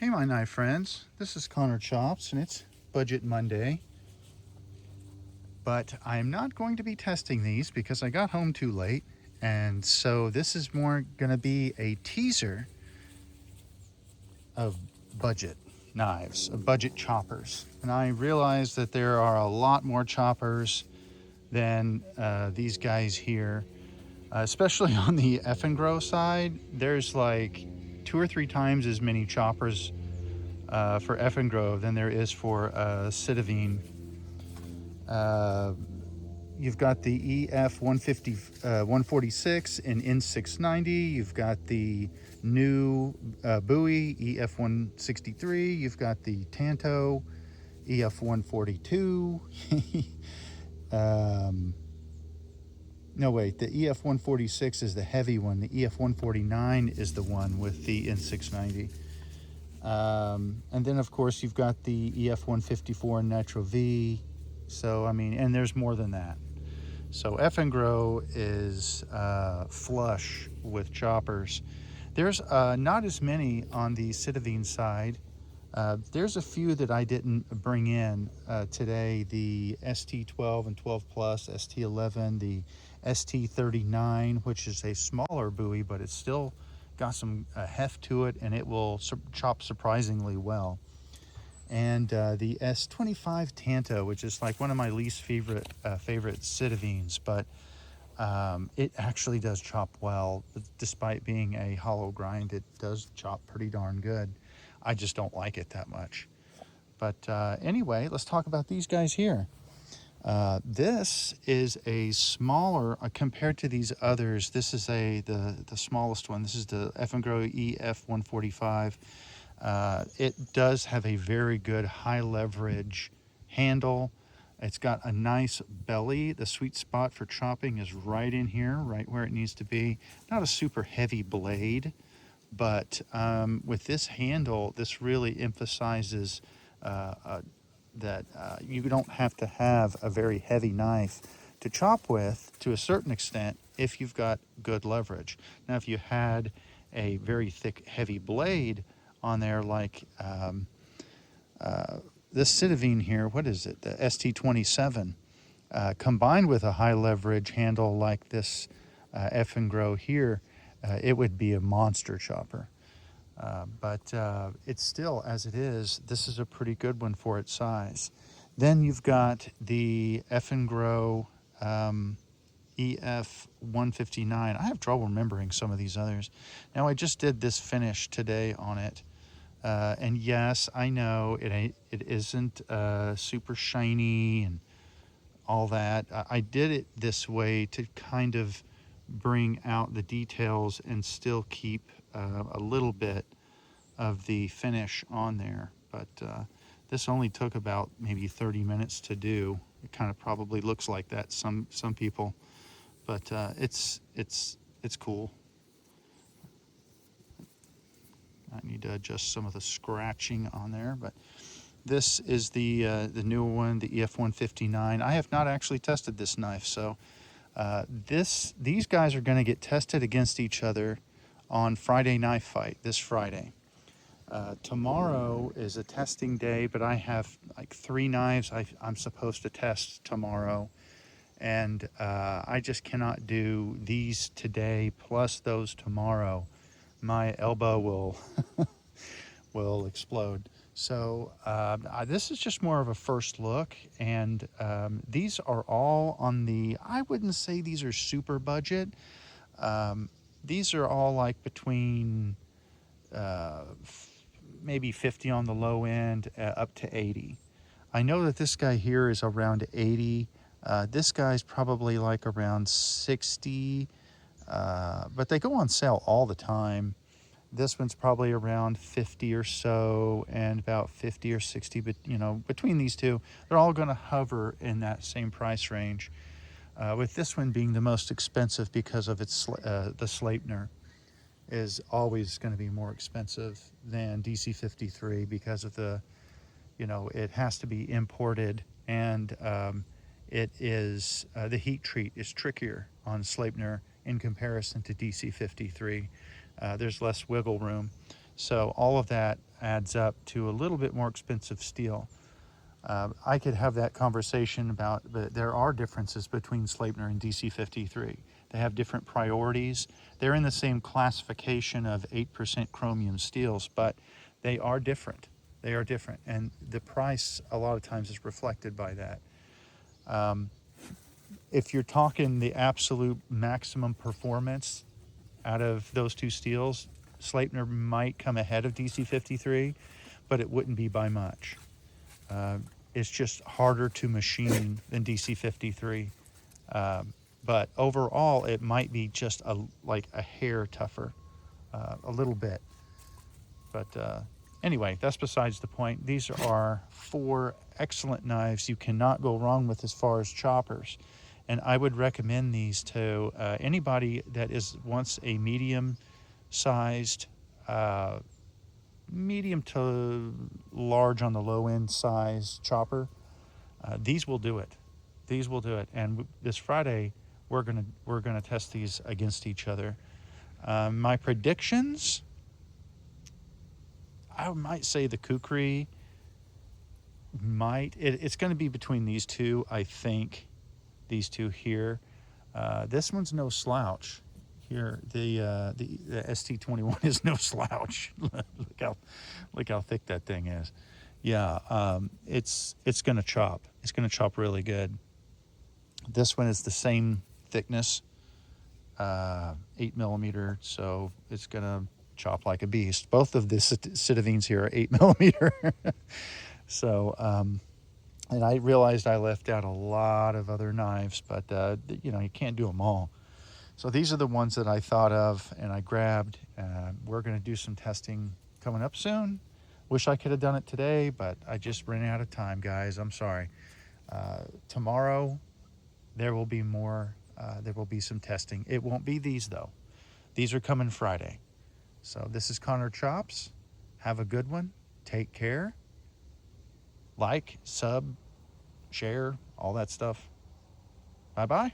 Hey my knife friends, this is Connor Chops and it's Budget Monday, but I'm not going to be testing these because I got home too late, and so this is more going to be a teaser of budget knives, of budget choppers. And I realize that there are a lot more choppers than these guys here, especially on the Eafengrow side. There's like 2 or 3 times as many choppers for Eafengrow than there is for Sitivien. You've got the EF 146 and N690. You've got the new Bowie EF 163. You've got the Tanto EF 142. No, wait, the EF 146 is the heavy one. The EF 149 is the one with the N690. And then, of course, you've got the EF 154 Nitro V. So, I mean, and there's more than that. So, Eafengrow is flush with choppers. There's not as many on the Sitivien side. There's a few that I didn't bring in today. The ST12 and 12 Plus, ST11, the ST39, which is a smaller Bowie, but it's still got some heft to it, and it will chop surprisingly well. And the S25 Tanto, which is like one of my least favorite Sitiviens, but it actually does chop well. Despite being a hollow grind, it does chop pretty darn good. I just don't like it that much. But anyway, let's talk about these guys here. This is a smaller, compared to these others, this is the smallest one. This is the Eafengrow EF 145. It does have a very good high leverage handle. It's got a nice belly. The sweet spot for chopping is right in here, right where it needs to be. Not a super heavy blade, but with this handle, this really emphasizes that you don't have to have a very heavy knife to chop with, to a certain extent, if you've got good leverage. Now, if you had a very thick, heavy blade on there, like this Sitivien here, what is it, the ST27, combined with a high leverage handle like this Eafengrow here, it would be a monster chopper. But it's still, as it is, this is a pretty good one for its size. Then you've got the Eafengrow EF 159. I have trouble remembering some of these others. Now, I just did this finish today on it. And yes, I know it isn't super shiny and all that. I did it this way to kind of bring out the details and still keep a little bit of the finish on there. But this only took about maybe 30 minutes to do. It kind of probably looks like that some people, but it's cool. I need to adjust some of the scratching on there, but this is the newer one, the EF 159. I have not actually tested this knife, so these guys are going to get tested against each other on Friday Knife Fight, this Friday. Tomorrow is a testing day, but I have like 3 knives I'm supposed to test tomorrow, and I just cannot do these today plus those tomorrow. My elbow will will explode. So this is just more of a first look, and these are all on the, I wouldn't say these are super budget. These are all like between maybe 50 on the low end, up to 80. I know that this guy here is around 80. This guy's probably like around 60, but they go on sale all the time. This one's probably around 50 or so, and about 50 or 60, but you know, between these two, they're all going to hover in that same price range. With this one being the most expensive because of its the Sleipner is always going to be more expensive than DC53 because of the, you know, it has to be imported, and it is the heat treat is trickier on Sleipner in comparison to DC53. There's less wiggle room, so all of that adds up to a little bit more expensive steel. I could have that conversation about, but there are differences between Sleipner and DC53. They have different priorities. They're in the same classification of 8% chromium steels, but they are different. They are different, and the price a lot of times is reflected by that. If you're talking the absolute maximum performance out of those two steels, Sleipner might come ahead of DC53, but it wouldn't be by much. It's just harder to machine than DC53. But overall, it might be just like a hair tougher, a little bit. But anyway, that's besides the point. These are 4 excellent knives you cannot go wrong with as far as choppers. And I would recommend these to anybody that wants a medium-sized, medium to large on the low end size chopper. These will do it. These will do it. And this Friday, we're gonna test these against each other. My predictions, I might say the Kukri might. It's going to be between these two, I think. These two here. This one's no slouch. Here, the ST21 is no slouch. look how thick that thing is. Yeah, it's going to chop. It's going to chop really good. This one is the same thickness, 8 millimeter, so it's going to chop like a beast. Both of the Sitiviens here are 8 millimeter. So, and I realized I left out a lot of other knives, but you can't do them all. So these are the ones that I thought of and I grabbed. We're going to do some testing coming up soon. Wish I could have done it today, but I just ran out of time, guys. I'm sorry. Tomorrow there will be more. There will be some testing. It won't be these though. These are coming Friday. So this is Connor Chops. Have a good one. Take care. Like, sub, share, all that stuff. Bye-bye.